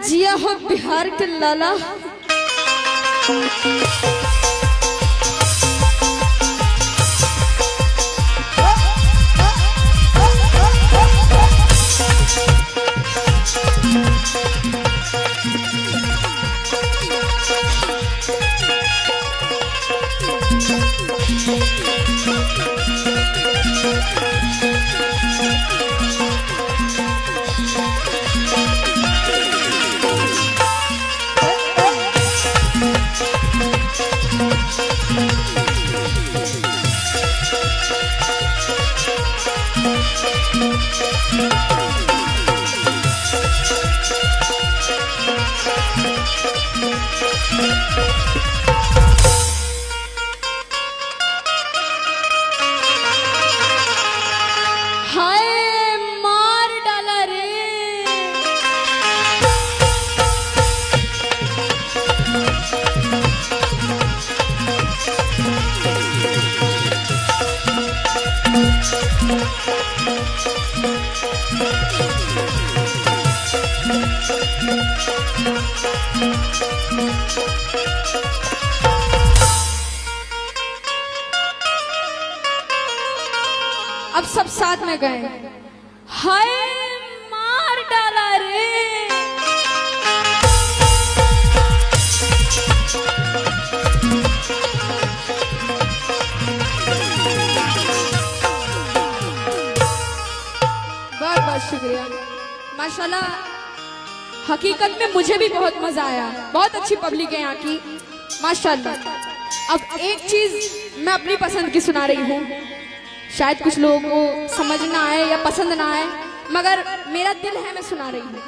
जिया हो बिहार के लाला। अब सब साथ में गए, हाय मार डाला रे। बहुत बहुत शुक्रिया माशाल्लाह। हकीकत में मुझे भी बहुत मजा आया, बहुत अच्छी पब्लिक है यहाँ की माशाल्लाह। अब एक चीज मैं अपनी पसंद की सुना रही हूँ, शायद कुछ लोगों को समझ ना आए या पसंद ना आए, मगर मेरा दिल है मैं सुना रही हूँ।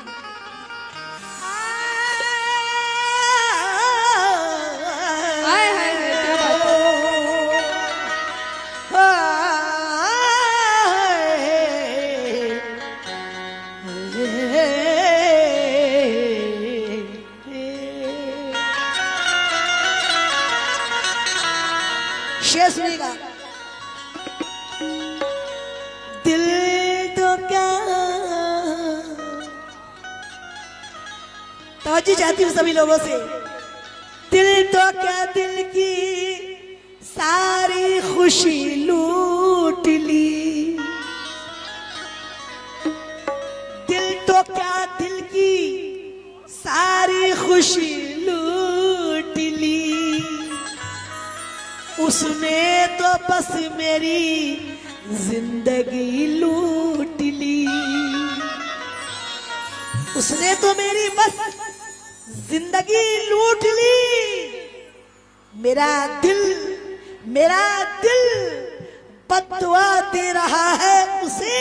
हाय हाय हाय क्या बात है। शेर सुनेगा। दिल तो क्या तवज्जो चाहती हूँ सभी लोगों से। दिल तो क्या दिल की सारी खुशी लूट ली। दिल तो क्या दिल की सारी खुशी लूट ली। उसने तो बस मेरी जिंदगी लूट ली। उसने तो मेरी बस जिंदगी लूट ली। मेरा दिल बद्दुआ दे रहा है उसे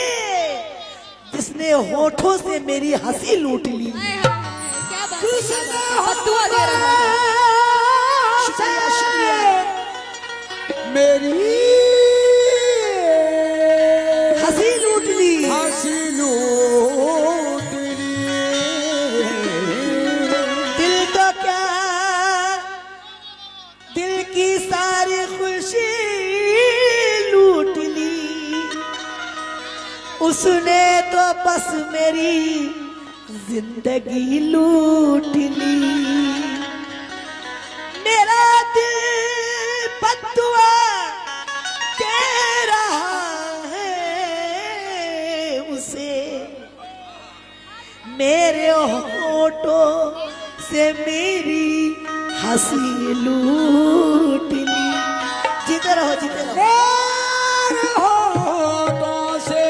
जिसने होठों से मेरी हंसी लूट ली। क्या बात है, बद्दुआ दे रहा है। शुक्रिया शुक्रिया। मेरी हंसी लूट ली। हंसी लूट ली। दिल तो क्या दिल की सारी खुशी लूट ली। उसने तो बस मेरी जिंदगी लूट ली। मेरा दिल बद्दुआ दे रहा है उसे मेरे होठों से मेरी हंसी लूट ली। जीते रहो जीते रहो। मेरे होठों से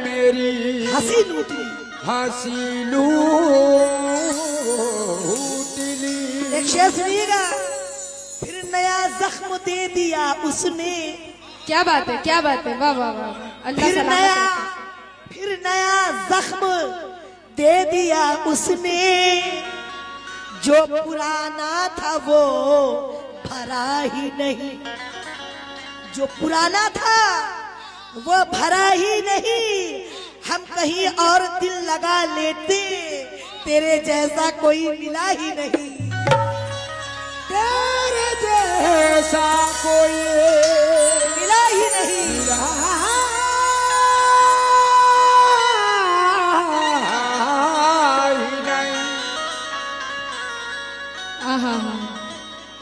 मेरी हंसी लूट ली। हंसी लूट ली। एक शेर सुनिएगा। फिर नया जख्म दे दिया उसने। क्या बात है, क्या बात है, वाह वाह वाह, अल्लाह फिर सलामत रखे। नया जख्म दे दिया उसने, जो पुराना था वो भरा ही नहीं। जो पुराना था वो भरा ही नहीं। हम कहीं और दिल लगा लेते, तेरे जैसा कोई मिला ही नहीं। तेरे जैसा कोई मिला ही नहीं। आहा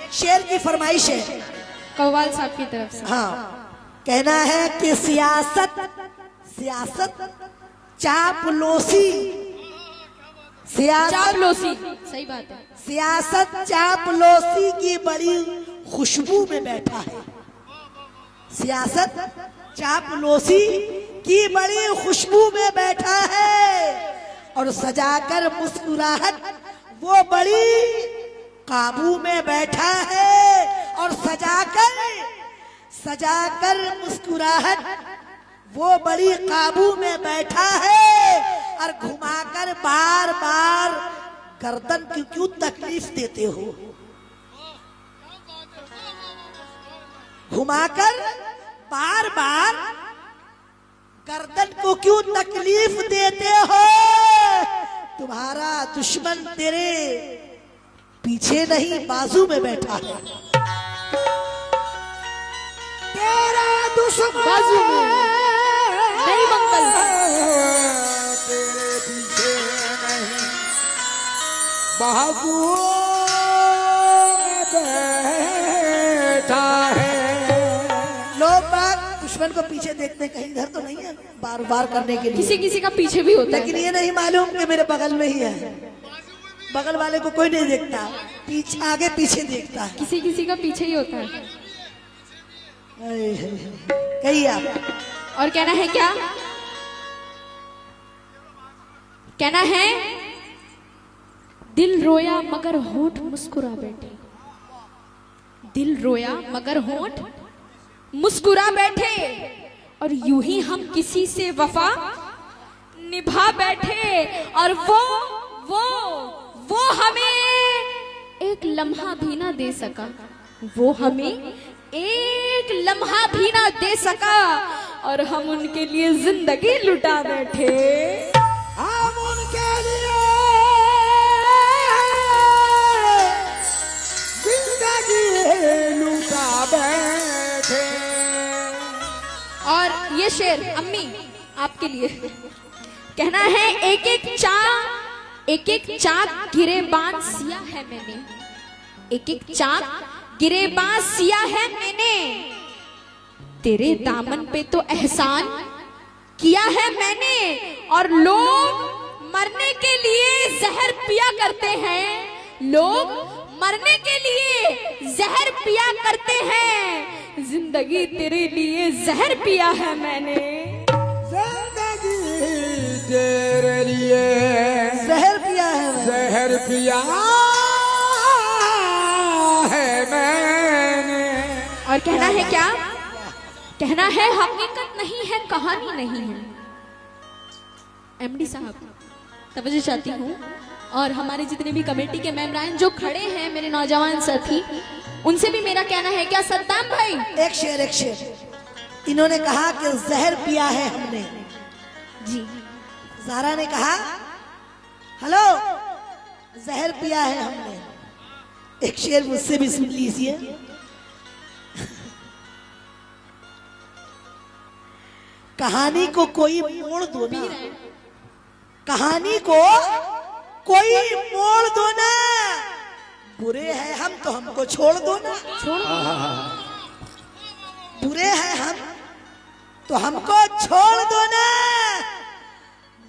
एक शेर की फरमाइश है कव्वाल साहब की तरफ से। हाँ, कहना है कि सियासत सियासत चापलूसी, सियासत चापलूसी, सही बात है। सियासत चापलूसी की बड़ी खुशबू में बैठा है। सियासत चापलूसी की बड़ी खुशबू में बैठा है, और सजाकर मुस्कुराहट वो बड़ी काबू में बैठा है। और सजाकर मुस्कुराहट वो बड़ी काबू में बैठा है। और घुमाकर बार बार गर्दन क्यों तकलीफ देते हो? घुमाकर बार बार गर्दन को क्यों तकलीफ देते हो? तुम्हारा दुश्मन तेरे पीछे नहीं बाजू में बैठा है। तेरा दुश्मन बाजू में नहीं मंगल। तेरे पीछे नहीं बाजू में बैठा है। लोग बाग दुश्मन को पीछे देखते कहीं इधर तो नहीं है, बार बार करने के लिए। किसी किसी का पीछे भी होता लेकिन है। ये नहीं मालूम कि मेरे बगल में ही है। बगल वाले को कोई नहीं देखता, पीछे आगे पीछे देखता है। किसी किसी का पीछे ही होता है। कहिए आप। और कहना है क्या? कहना है दिल रोया मगर होठ मुस्कुरा बैठे। दिल रोया मगर होठ मुस्कुरा बैठे, और यूं ही हम किसी से वफा निभा बैठे। और वो हमें एक लम्हा भी ना दे सका। वो हमें एक लम्हा भी ना दे सका, और हम उनके लिए जिंदगी लुटा बैठे। हम उनके लिए जिंदगी लुटा बैठे। और ये शेर अम्मी आपके लिए। कहना है एक एक चाक गिरेबान सिया है मैंने। एक एक चाक गिरेबान सिया है मैंने। तेरे दामन पे तो एहसान किया है मैंने। और लोग मरने के लिए जहर पिया करते हैं। लोग मरने के लिए जहर पिया करते हैं। जिंदगी तेरे लिए जहर पिया है मैंने। जिंदगी तेरे लिए जहर पिया है। जहर पिया है मैंने। और कहना है क्या? कहना है हकीकत नहीं है, कहानी नहीं है। एमडी साहब तवज्जो चाहती हूँ, और हमारे जितने भी कमेटी के मेंबरान जो खड़े हैं, मेरे नौजवान साथी, उनसे भी मेरा कहना है क्या सद्दाम भाई। एक शेर इन्होंने कहा कि जहर पिया है हमने। जी ज़ारा ने कहा हेलो जहर पिया है हमने। एक शेर मुझसे भी सुन लीजिए। कहानी को कोई मोड़ दो ना, कहानी को कोई मोड़ दो ना। बुरे हैं हम तो हमको छोड़ दो ना। बुरे हैं हम तो हमको छोड़ दो ना।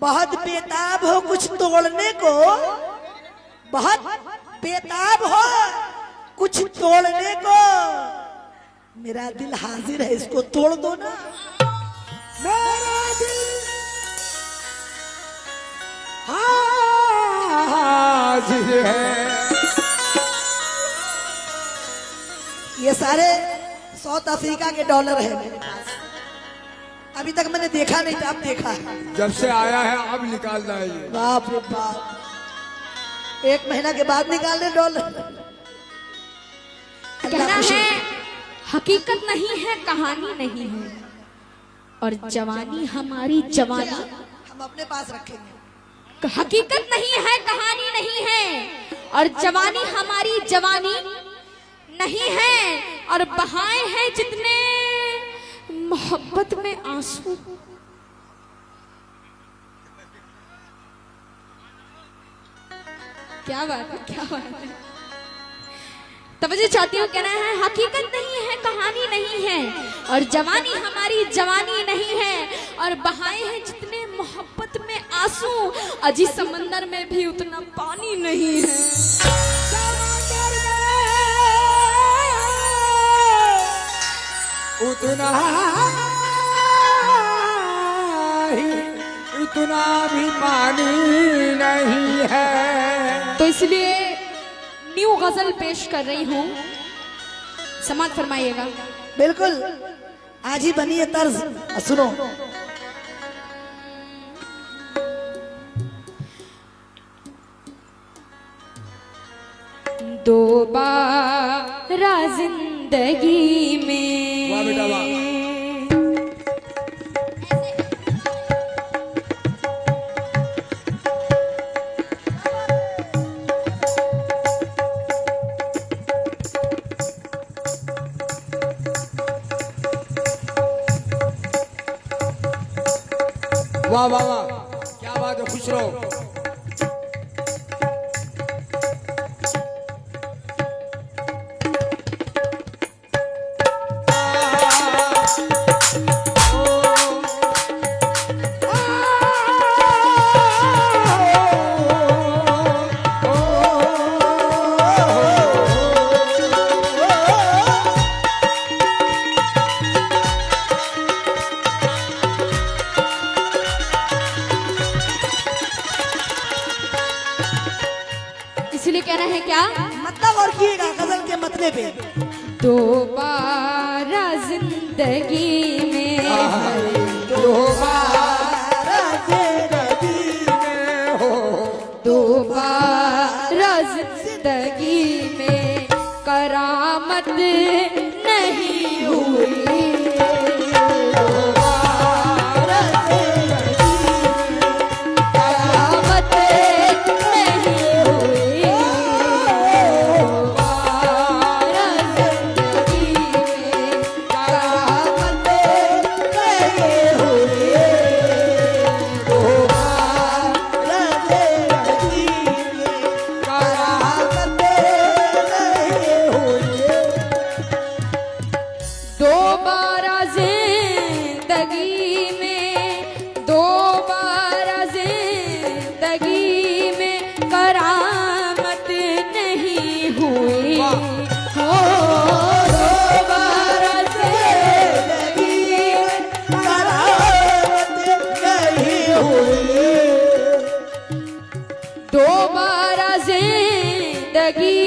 बहुत बेताब हो कुछ तोड़ने को, बहुत बेताब हो कुछ तोड़ने को। मेरा दिल हाजिर है, इसको तोड़ दो ना। मेरा दिल हाजिर है। ये सारे साउथ अफ्रीका के डॉलर है मेरे पास। अभी तक मैंने देखा नहीं था, अब देखा है। जब से आया है अब निकालना है ये। बाप रे बाप, 1 महीना के बाद निकालने डॉलर। कहना है हकीकत नहीं है, कहानी नहीं है, और जवानी हमारी जवानी हम अपने पास रखेंगे। हकीकत नहीं है, कहानी नहीं है, और जवानी हमारी जवानी नहीं है, और बहाए हैं जितने मोहब्बत में आंसू। क्या बात है, क्या बात है। तवज्जो चाहती हूँ, कहना है हकीकत नहीं है, कहानी नहीं है, और जवानी हमारी जवानी नहीं है, और बहाए हैं जितने मोहब्बत में आंसू, अजी समंदर में भी उतना पानी नहीं है। उतना ही, इतना भी पानी नहीं है। तो इसलिए न्यू गजल पेश कर रही हूँ, समाज फरमाइएगा। बिल्कुल, आज ही बनी है तर्ज, सुनो। दोबारा जिंदगी में, वाह बेटा वाह। वाह वाह वाह, क्या बात है, खुश रहो। इसलिए कहना है क्या, मतलब और किएगा गजल के मतले पे। दोबारा जिंदगी में, दोबारा जिंदगी में हो, दोबारा जिंदगी में करामत नहीं हुई। दोबारा जिंदगी में, दोबारा जिंदगी में करामत नहीं हुई हो। दोबारा जिंदगी में करामत नहीं हुई। दोबारा जिंदगी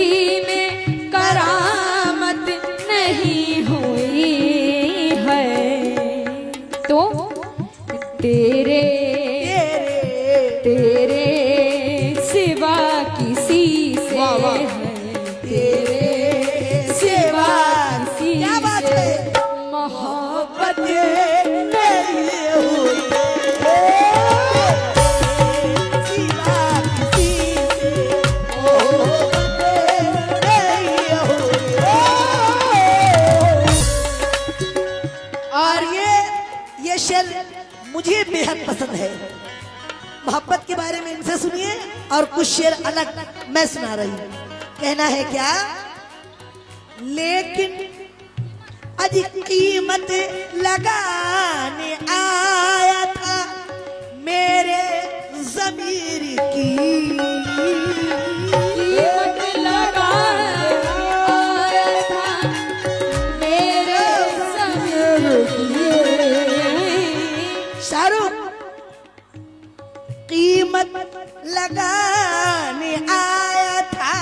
में करामत नहीं हुई है। तो तेरे तेरे सिवा किसी से वाह, वाह। है, तेरे सिवा किसी क्या बात से है? मोहब्बत नहीं हुई। सिवा किसी से मोहब्बत नहीं हुई। और ये शेर मुझे बेहद पसंद है। मोहब्बत के बारे में इनसे सुनिए, और कुछ शेर अलग मैं सुना रही हूँ। कहना है क्या, लेकिन आज कीमत लगाने आया था मेरे ज़मीर की। कीमत लगाया था मेरे ज़मीर की। शाहरुख, कीमत लगाने आया था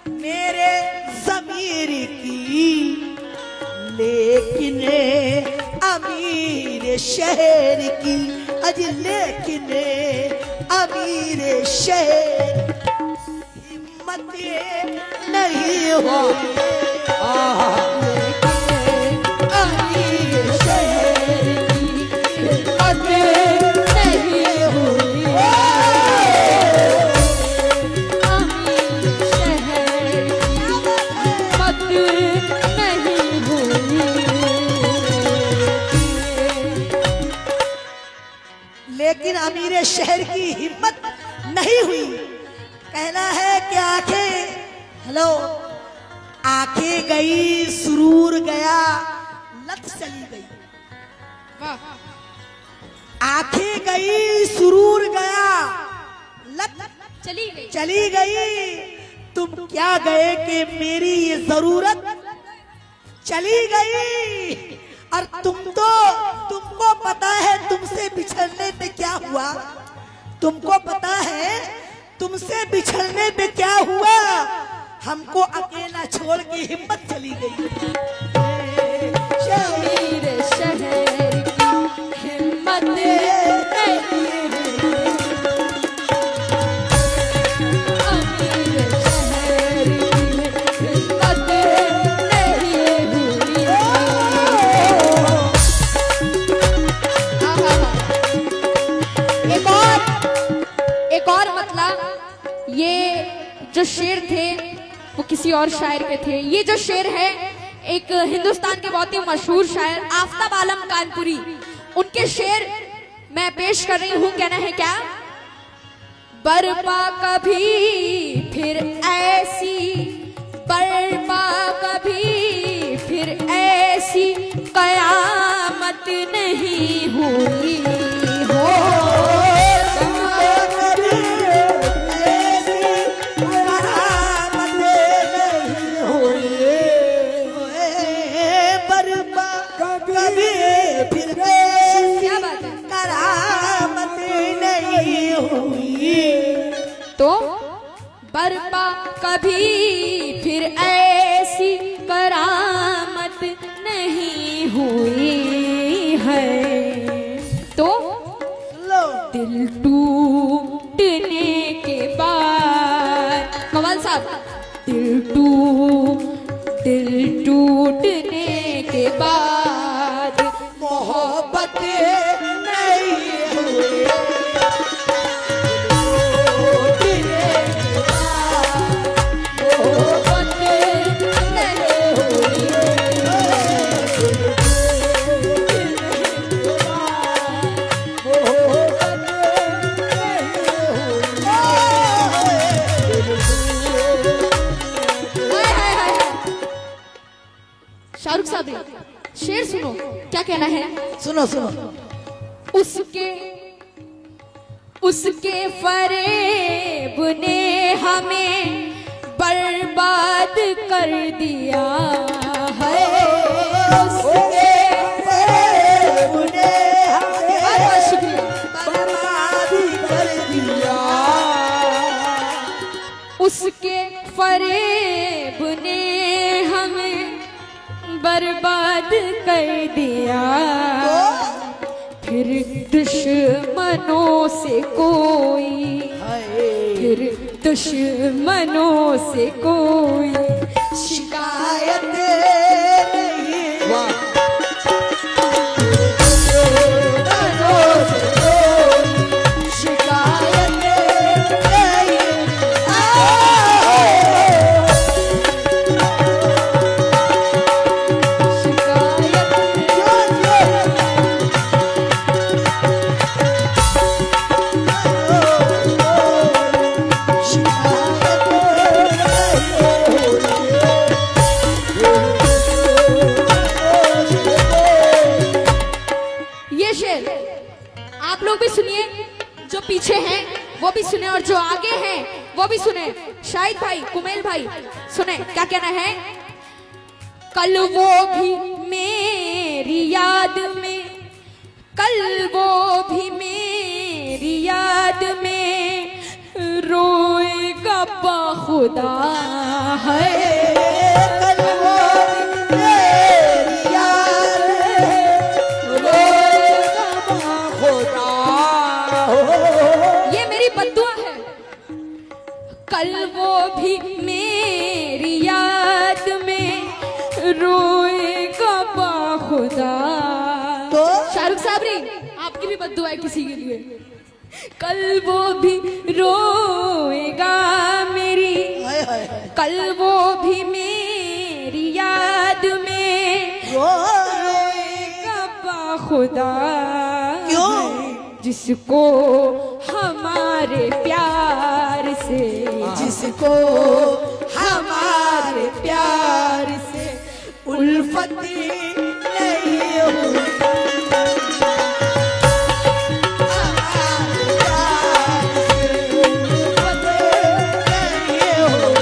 मेरे ज़मीर की, लेकिन अमीर शहर की अज लेकिन अमीर शहर हिम्मत नहीं हो अमीर शहर की हिम्मत नहीं हुई, अमीर शहर की हिम्मत नहीं हुई। लेकिन अमीर शहर की हिम्मत नहीं हुई। कहना है कि आंखें, हेलो, आंखें गई, सुरूर गया, लत चली गई। आंखें गई, सुरूर गया, लत चली गई। तुम क्या गए कि मेरी ये जरूरत चली गई। और तुमको पता है तुमसे बिछड़ने पे क्या हुआ। तुमको पता है तुमसे बिछड़ने पे क्या हुआ। हमको अकेला छोड़ के हिम्मत चली गई। अमीर शहर की हिम्मत नहीं हुई, अमीर शहर की हिम्मत नहीं हुई। एक और मतलब, ये जो शेर थे वो किसी और शायर के थे। ये जो शेर है एक हिंदुस्तान के बहुत ही मशहूर शायर आफताब आलम कानपुरी, उनके शेर मैं पेश कर रही हूँ। कहना है क्या? बर्पा कभी फिर ऐसी, बर्पा कभी फिर ऐसी कयामत नहीं हुई हो। तो बर्पा कभी फिर ऐसी करामत नहीं हुई है। तो दिल टूटने के बाद, कमाल साहब, दिल टूटने के बाद मोहब्बत नहीं हुई। शाहरुख साहब, शेर सुनो क्या कहना है। सुनो सुनो। उसके फरेब ने हमें बर्बाद कर दिया है। उसके फरेब ने हमें बहुत शुक्रिया। बर्बाद कर दिया। उसके फरेब ने हमें बर्बाद कर दिया। फिर दुश्मनों से कोई, फिर दुश्मनों से कोई शिकायत नहीं। वाह, शिकायत नहीं। ये शेर आप लोग भी सुनिए, जो पीछे हैं वो भी सुने और जो आगे हैं वो भी सुने। शाहिद भाई, कुमेल भाई, सुने क्या कहना है। कल वो भी मेरी याद में, कल वो भी मेरी याद में रोएगा बाखुदा है। कल वो मेरी याद में रोएगा कल वो भी मेरी याद में रोएगा बाखुदा। तो शाहरुख साबरी, आपकी भी बद्दुआ है किसी के लिए। कल वो भी रोएगा मेरी, हाय हाय हाय। कल वो भी मेरी याद में रोएगा बाखुदा। क्यों? जिसको हमारे प्यार से, जिसको हमारे प्यार से उल्फत नहीं हुई, हमारे प्यार से उल्फत नहीं हुई।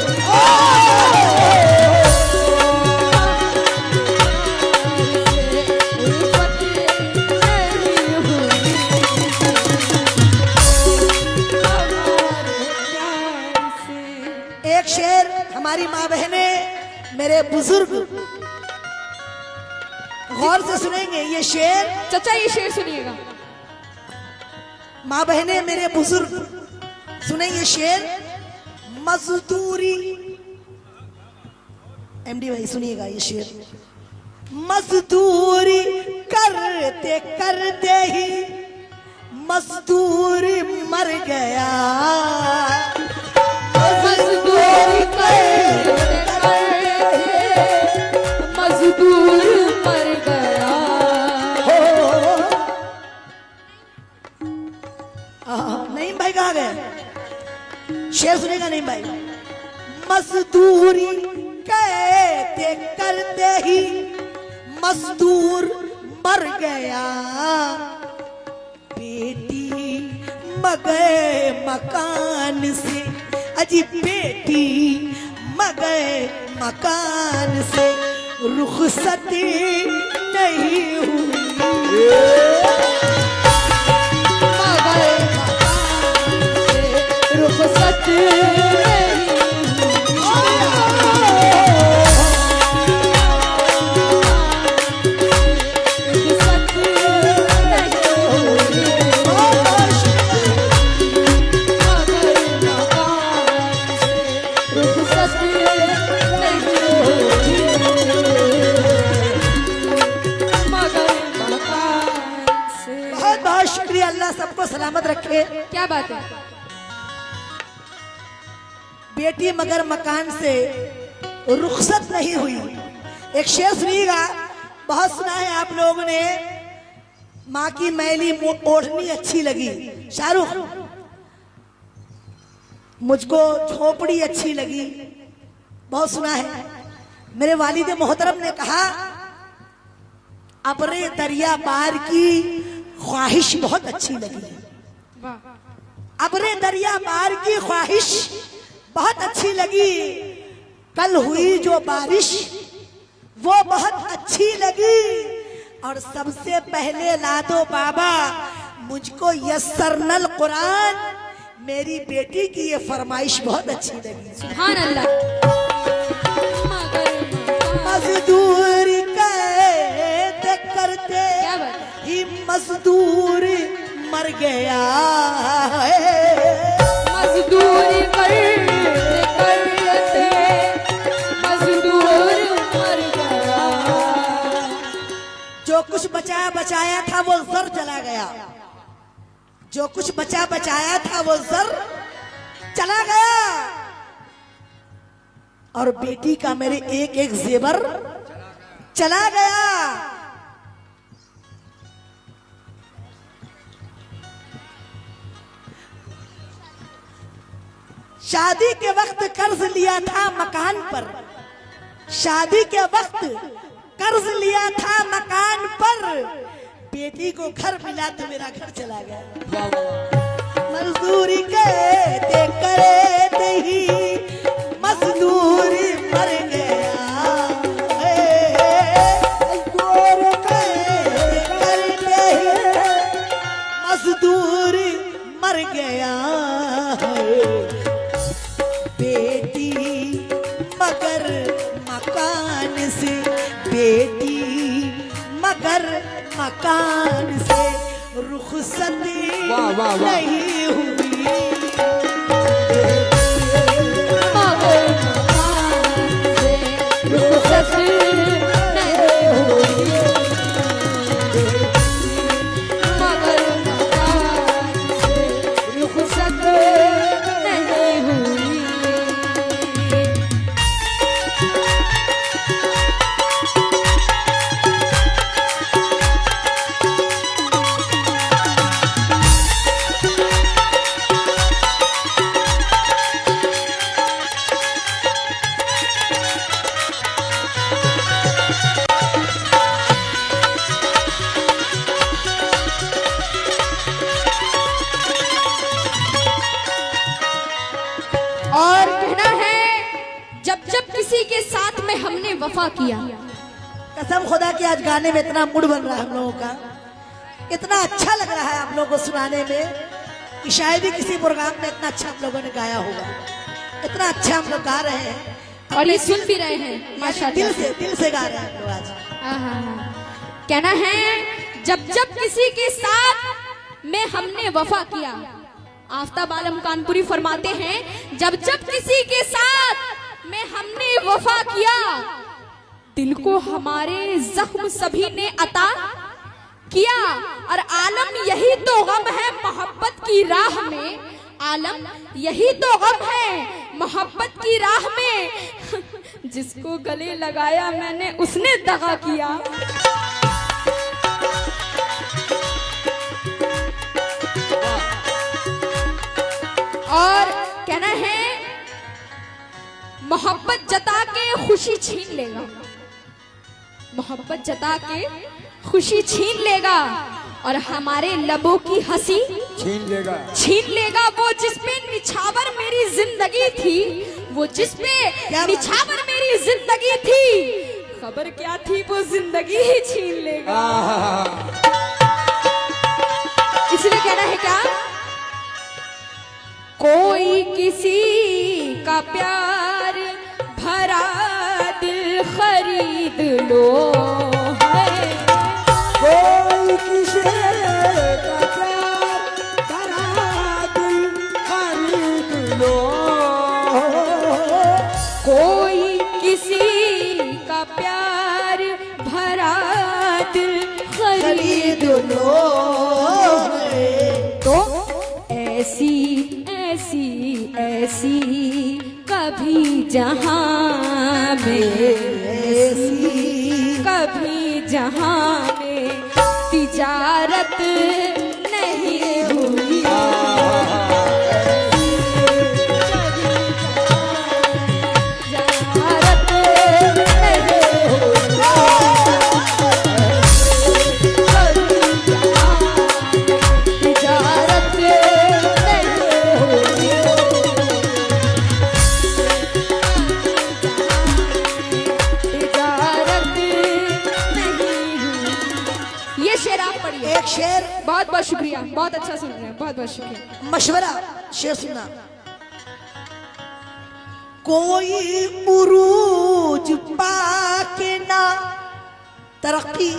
एक शेर हमारी माँ बहने, मेरे बुजुर्ग गौर से सुनेंगे ये शेर। चाचा ये शेर सुनिएगा। माँ बहने मेरे बुजुर्ग सुने ये शेर। मजदूरी, एमडी भाई सुनिएगा ये शेर। मजदूरी करते करते ही मजदूर मर गया। मजदूरी करते करते मजदूर मर गया। नहीं भाई कहाँ गए? शेर सुनेगा नहीं भाई। मजदूरी करते करते ही मजदूर मर गया। बेटी मगे मकान से, अजी बेटी मगे मकान से रुखसत नहीं हुई। मगर रुखसत बहुत बहुत शुक्रिया, अल्लाह सबको सलामत रखे। क्या बात है। बेटी मगर मकान से रुखसत नहीं हुई। एक शेर सुनिएगा, बहुत सुना है आप लोगों ने। माँ की मैली ओढ़नी अच्छी लगी। शाहरुख, मुझको झोपड़ी अच्छी लगी, बहुत सुना है। मेरे वालिद मोहतरम ने कहा, अपने दरिया पार की ख्वाहिश बहुत अच्छी लगी। वाह। अपने दरिया पार की ख्वाहिश बहुत अच्छी लगी। कल हुई जो बारिश वो बहुत अच्छी लगी। और सबसे पहले ला दो बाबा मुझको यस्सरनल कुरान, मेरी बेटी की ये फरमाइश बहुत अच्छी लगी। सुभान अल्लाह। मजदूरी करते करते क्या बात है। ही मजदूर मर गया। मजदूरी करते करते मजदूर मर गया। जो कुछ बचाया बचाया था वो जर चला गया। जो कुछ बचा बचाया था वो जर चला गया। और बेटी का मेरे एक एक जेवर चला गया। शादी के वक्त कर्ज लिया था मकान पर। शादी के वक्त कर्ज लिया था मकान पर। बेटी को घर मिला तो मेरा घर चला गया। मजदूरी करते करते ही मजदूरी मर गया। मजदूरी करते ही मजदूरी मर गया। बेटी मगर मकान से, बेटी मगर मकान से रुखसत वाह, वाह, वाह। नहीं हुई। और कहना है जब जब किसी के साथ में हमने वफा किया। कसम खुदा की आज गाने में इतना मूड बन रहा है हम लोगों का, इतना अच्छा लग रहा है आप लोगों को सुनाने में कि शायद ही किसी प्रोग्राम में इतना अच्छा हम लोगों ने गाया होगा। इतना अच्छा हम लोग गा रहे हैं और ये सुन भी रहे हैं माशाल्लाह, दिल से गा रहे हैं हम लोग आज। कहना है जब जब किसी के साथ में हमने वफा किया। आफ्ताब आलम कानपुरी फरमाते हैं जब जब किसी के साथ में हमने वफा किया, दिल को हमारे जख्म सभी ने अता किया। और आलम यही तो गम है मोहब्बत की राह में, आलम यही तो गम है मोहब्बत की राह में, जिसको गले लगाया मैंने उसने दगा किया। और कहना है मोहब्बत जता के खुशी छीन लेगा, मोहब्बत जता के खुशी छीन लेगा, और हमारे लबों की हंसी छीन लेगा। वो जिसपे निछावर मेरी जिंदगी थी, वो जिसपे निछावर मेरी जिंदगी थी, खबर क्या थी वो जिंदगी ही छीन लेगा। इसलिए कहना है क्या, कोई किसी का प्यार भरा दिल खरीद लो है, कोई किसी का प्यार भरा दिल खरीद लो, कोई किसी का प्यार भरा दिल खरीद लो तो ऐसी ऐसी ऐसी कभी जहां में, ऐसी कभी जहां में तिजारत नहीं हुई। एक शेर, बहुत बहुत शुक्रिया, बहुत अच्छा सुन रहे हैं, बहुत बहुत शुक्रिया। मशवरा शेर सुना। कोई उरूज पाके ना तरक्की,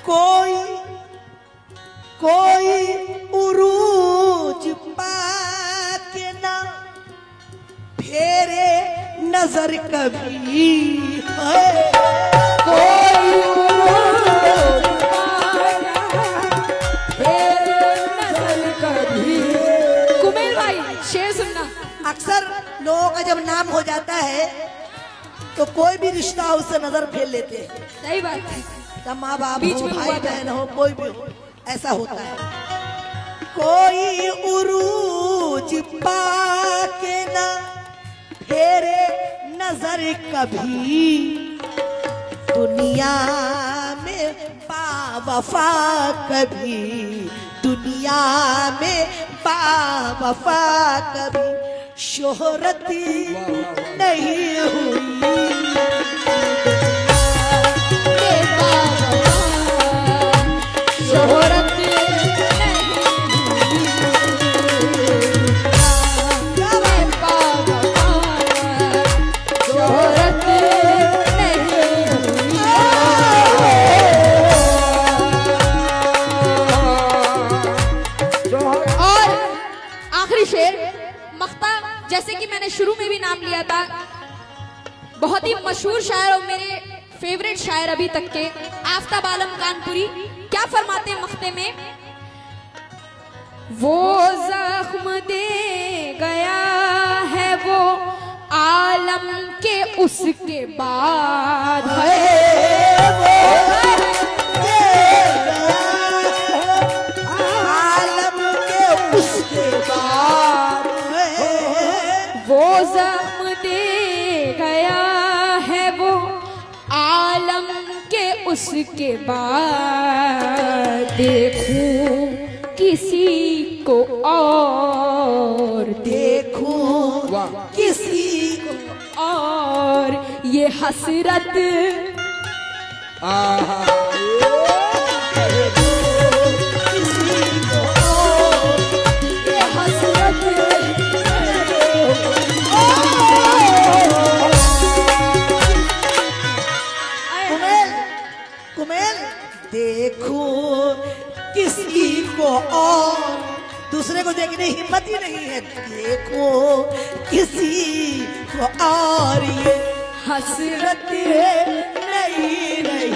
कोई उरूज पाके ना फेरे नजर कभी है, कोई अक्सर लोगों का जब नाम हो जाता है तो कोई भी रिश्ता उससे नजर फेर लेते हैं। सही बात है, तब माँ बाप हो, भाई बहन हो, कोई भी हो, ऐसा होता है। कोई उरूज पाके ना फेरे नजर कभी, दुनिया में बावफा कभी, दुनिया में बावफा कभी शोहरत नहीं हुई। शोहरत जैसे कि मैंने शुरू में भी नाम लिया था, बहुत ही मशहूर शायर और मेरे फेवरेट शायर अभी तक के आफ्ताब आलम कानपुरी क्या फरमाते हैं मख्ते में, वो जख्म दे गया है वो आलम के उसके बाद आलम के उसके बाद, वो जख्म दे गया है वो आलम के उसके बाद, देखूं किसी को और देखूं किसी और ये हसरत आहा ये हसरत कुमेल कुमेल देखो किसी को और दूसरे को देखने की हिम्मत ही नहीं है। देखो किसी को और ये हसरत नहीं नहीं